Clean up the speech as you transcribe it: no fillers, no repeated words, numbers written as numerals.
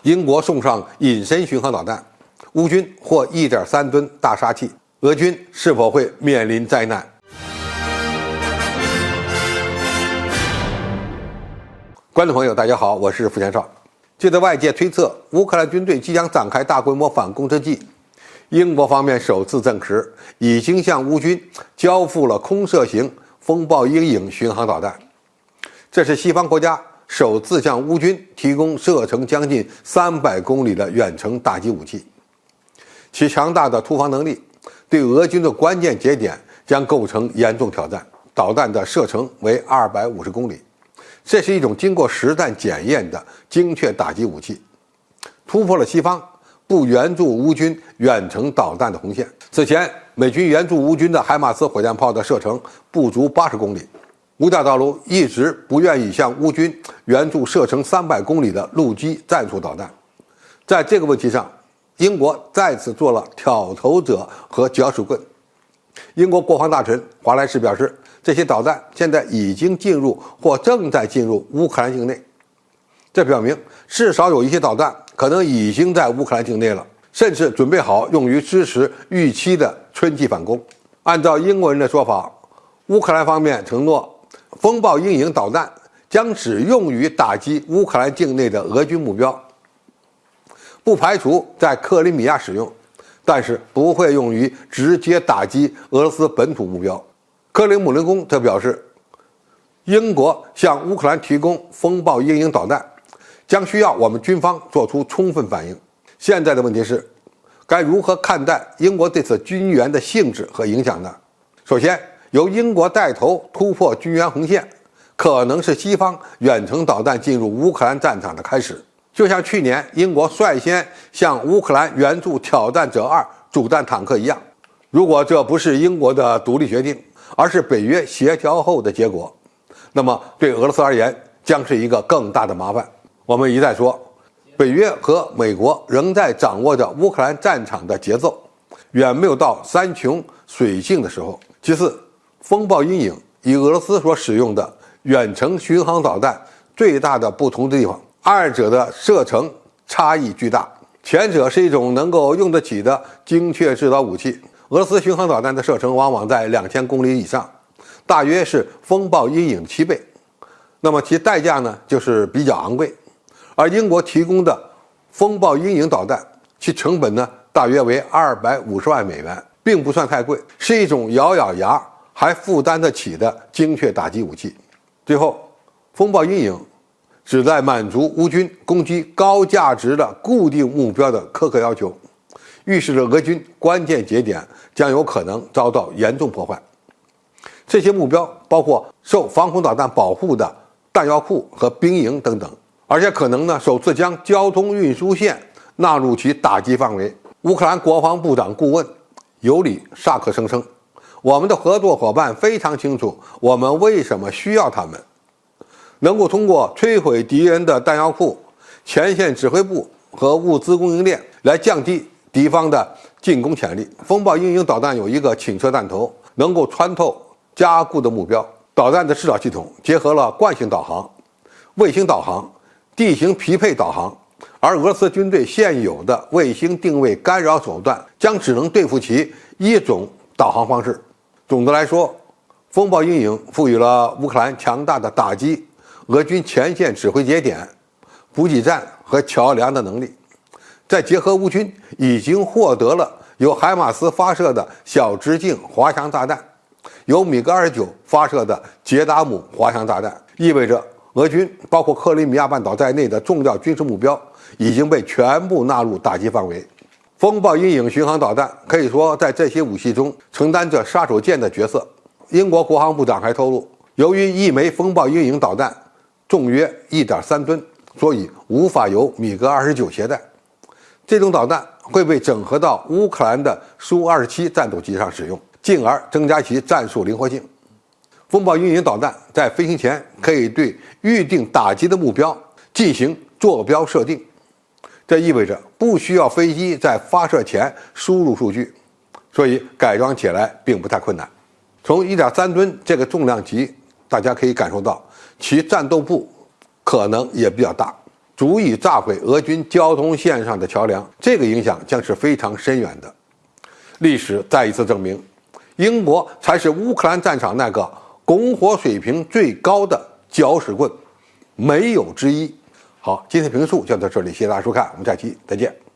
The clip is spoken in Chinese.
英国送上隐身巡航导弹，乌军获1.3吨大杀器，俄军是否会面临灾难？观众朋友，大家好，我是付前少。就在外界推测乌克兰军队即将展开大规模反攻之际，英国方面首次证实，已经向乌军交付了空射型风暴鹰影巡航导弹。这是西方国家首次向乌军提供射程将近300公里的远程打击武器，其强大的突防能力对俄军的关键节点将构成严重挑战。导弹的射程为250公里，这是一种经过实战检验的精确打击武器，突破了西方不援助乌军远程导弹的红线。此前，美军援助乌军的海马斯火箭炮的射程不足80公里。五角大楼一直不愿意向乌军援助射程300公里的陆基战术导弹。在这个问题上，英国再次做了挑头者和搅屎棍。英国国防大臣华莱士表示，这些导弹现在已经进入或正在进入乌克兰境内，这表明至少有一些导弹可能已经在乌克兰境内了，甚至准备好用于支持预期的春季反攻。按照英国人的说法，乌克兰方面承诺风暴鹰影导弹将只用于打击乌克兰境内的俄军目标，不排除在克里米亚使用，但是不会用于直接打击俄罗斯本土目标。克里姆林宫则表示，英国向乌克兰提供风暴鹰影导弹将需要我们军方做出充分反应。现在的问题是，该如何看待英国这次军援的性质和影响呢？首先，由英国带头突破军援红线，可能是西方远程导弹进入乌克兰战场的开始。就像去年英国率先向乌克兰援助挑战者2主战坦克一样，如果这不是英国的独立决定，而是北约协调后的结果，那么对俄罗斯而言将是一个更大的麻烦。我们一再说，北约和美国仍在掌握着乌克兰战场的节奏，远没有到山穷水尽的时候。其次，风暴鹰影与俄罗斯所使用的远程巡航导弹最大的不同的地方，二者的射程差异巨大。前者是一种能够用得起的精确制导武器，俄罗斯巡航导弹的射程往往在2000公里以上，大约是风暴鹰影7倍，那么其代价呢就是比较昂贵。而英国提供的风暴鹰影导弹，其成本呢大约为250万美元，并不算太贵，是一种咬咬牙还负担得起的精确打击武器。最后，风暴鹰影旨在满足乌军攻击高价值的固定目标的苛刻要求，预示着俄军关键节点将有可能遭到严重破坏。这些目标包括受防空导弹保护的弹药库和兵营等等，而且可能呢首次将交通运输线纳入其打击范围。乌克兰国防部长顾问尤里萨克声称，我们的合作伙伴非常清楚我们为什么需要他们，能够通过摧毁敌人的弹药库、前线指挥部和物资供应链来降低敌方的进攻潜力。风暴鹰影导弹有一个倾射弹头，能够穿透加固的目标。导弹的制导系统结合了惯性导航、卫星导航、地形匹配导航，而俄罗斯军队现有的卫星定位干扰手段将只能对付其一种导航方式。总的来说，风暴鹰影赋予了乌克兰强大的打击俄军前线指挥节点、补给站和桥梁的能力，再结合乌军已经获得了由海马斯发射的小直径滑翔炸弹，由米格29发射的捷达姆滑翔炸弹，意味着俄军包括克里米亚半岛在内的重要军事目标已经被全部纳入打击范围。风暴鹰影巡航导弹可以说在这些武器中承担着杀手锏的角色。英国国防部长还透露，由于一枚风暴鹰影导弹重约1.3吨，所以无法由米格29携带。这种导弹会被整合到乌克兰的苏27战斗机上使用，进而增加其战术灵活性。风暴鹰影导弹在飞行前可以对预定打击的目标进行坐标设定，这意味着不需要飞机在发射前输入数据，所以改装起来并不太困难。从1.3吨这个重量级，大家可以感受到其战斗部可能也比较大。足以炸毁俄军交通线上的桥梁，这个影响将是非常深远的。历史再一次证明，英国才是乌克兰战场那个拱火水平最高的搅屎棍，没有之一。好，今天评述就到这里，谢谢大家收看，我们下期再见。